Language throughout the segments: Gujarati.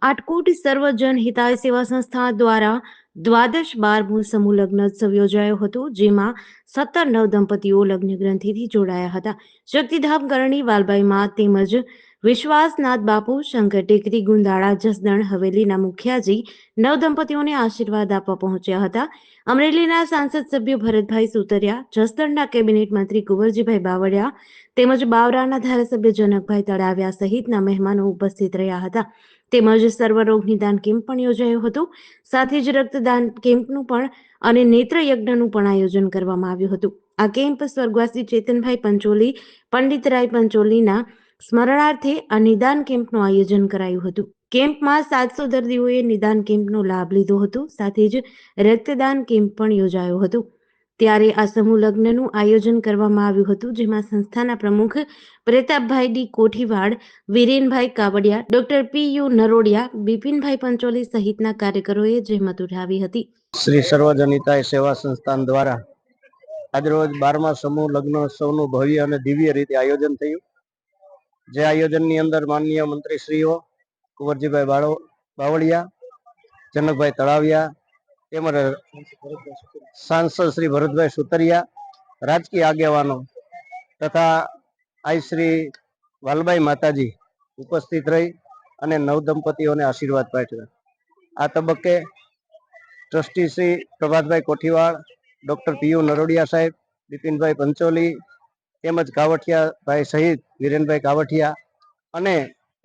આટકોટ સર્વજન હિતાય સેવા સંસ્થા દ્વારા દ્વાદશ 12મું સમૂહ લગ્નોત્સવ યોજાયો હતો, જેમાં 17 નવદંપતીઓ લગ્ન ગ્રંથિથી જોડાયા હતા. શક્તિધામ કરણી વાલભાઈમાં તેમજ વિશ્વાસનાથ બાપુ શંકર ટેકરી ગુંદાળા જસદણ હવેલીના મુખિયાજી નવદંપતીઓને આશીર્વાદ આપવા પહોંચ્યા હતા. અમરેલીના સાંસદ સભ્ય ભરતભાઈ સુતરિયા, જસદણના કેબિનેટ મંત્રી કુંવરજીભાઈ બાવળિયા તેમજ બાવરાના ધારાસભ્ય જનકભાઈ તળાવિયા સહિતના મહેમાનો ઉપસ્થિત રહ્યા હતા. તેમજ સર્વરોગ નિદાન કેમ્પ પણ યોજાયો હતો. સાથે જ રક્તદાન કેમ્પનું પણ અને નેત્ર યજ્ઞનું પણ આયોજન કરવામાં આવ્યું હતું. આ કેમ્પ સ્વર્ગવાસી ચેતનભાઈ પંચોલી, પંડિતરાય પંચોલીના સ્મરણાર્થે આ નિદાન કેમ્પનું આયોજન કરાયું હતું. કેમ્પમાં 700 દર્દીઓએ નિદાન કેમ્પનો લાભ લીધો હતો. સાથે જ રક્તદાન કેમ્પ પણ યોજાયો હતો. ત્યારે આ સમૂહ લગ્નનું આયોજન કરવામાં આવ્યું હતું, જેમાં સંસ્થાના પ્રમુખ પ્રતાપભાઈ ડી કોઠીવાડ, વિરેનભાઈ કાવડિયા, ડોક્ટર પી.યુ. નરોડિયા, બિપિનભાઈ પંચોલી સહિતના કાર્યકરોએ જહેમત ઉઠાવી હતી. શ્રી સર્વજનિતાય સેવા સંસ્થાન દ્વારા આજરોજ 12મા સમૂહ લગ્નોત્સવનું ભવ્ય અને દિવ્ય રીતે આયોજન થયું. જે આયોજનની અંદર માનનીય મંત્રીશ્રીઓ કુંવરજીભાઈ બાવળિયા, જનકભાઈ તળાવિયા તેમજ સાંસદ શ્રી ભરતભાઈ સુતરિયા, રાજકીય આગેવાનો તથા આઈ શ્રી વાલબાઈ માતાજી ઉપસ્થિત રહી અને નવદંપતીઓને આશીર્વાદ પાઠવ્યા. આ તબક્કે ટ્રસ્ટી શ્રી પ્રભાતભાઈ કોઠીવાડ, ડોક્ટર પી.યુ. નરોડિયા સાહેબ, બિપિનભાઈ પંચોલી તેમજ કાવઠિયાભાઈ સહિત વિરેનભાઈ કાવઠિયા અને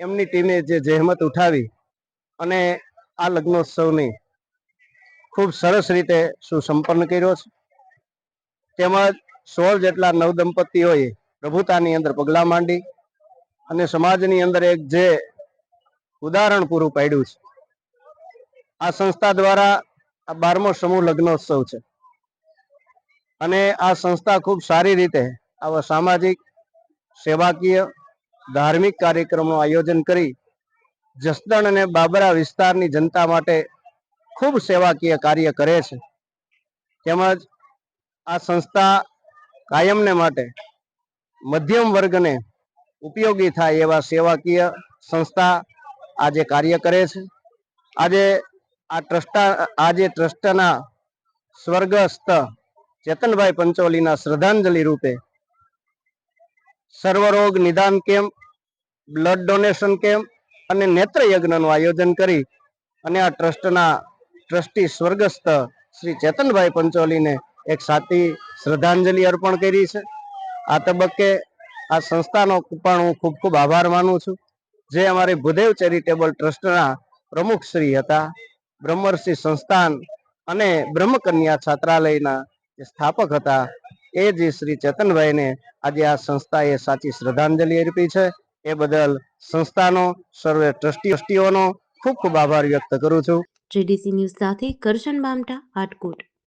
એમની ટીમે જે જહેમત ઉઠાવી અને આ લગ્નોત્સવની ખૂબ સરસ રીતે સુસંપન્ન કર્યો છે. તેમજ 16 જેટલા નવદંપતીઓએ પ્રભુતાની અંદર પગલાં માંડી અને સમાજની અંદર એક જે ઉદાહરણ પૂરું પાડ્યું છે. આ સંસ્થા દ્વારા આ 12મો સમૂહ લગ્નોત્સવ છે અને આ સંસ્થા ખૂબ સારી રીતે આવા સામાજિક, સેવાકીય, ધાર્મિક કાર્યક્રમનું આયોજન કરી જસદણ અને બાબરા વિસ્તારની જનતા માટે ખૂબ સેવાકીય કાર્ય કરે છે. તેમજ આ સંસ્થા કાયમને માટે મધ્યમ વર્ગને ઉપયોગી થાય એવા સેવાકીય સંસ્થા આજે કાર્ય કરે છે. આજે ટ્રસ્ટના સ્વર્ગસ્થ ચેતનભાઈ પંચોલીના શ્રદ્ધાંજલિ રૂપે સર્વરોગ નિદાન કેમ્પ, બ્લડ ડોનેશન કેમ્પ અને નેત્ર યજ્ઞનું આયોજન કરી અને આ ટ્રસ્ટના ટ્રસ્ટી સ્વર્ગસ્થ શ્રી ચેતનભાઈ પંચોલીને એક સાચી શ્રદ્ધાંજલિ અર્પણ કરી છે. આ તબક્કે આ સંસ્થાનો પણ હું ખૂબ ખૂબ આભાર માનું છું. જે અમારી ભૂદેવ ચેરિટેબલ ટ્રસ્ટના પ્રમુખ શ્રી હતા, બ્રહ્મર્ષિ સંસ્થાન અને બ્રહ્મકન્યા છાત્રાલયના સ્થાપક હતા, એ જે શ્રી ચેતનભાઈને આજે આ સંસ્થાએ સાચી શ્રદ્ધાંજલિ અર્પી છે. એ બદલ સંસ્થાનો, સર્વે ટ્રસ્ટીઓનો ખૂબ ખૂબ આભાર વ્યક્ત કરું છું. જેડીસી ન્યૂઝ સાથે કરશન બામટા, આટકોટ.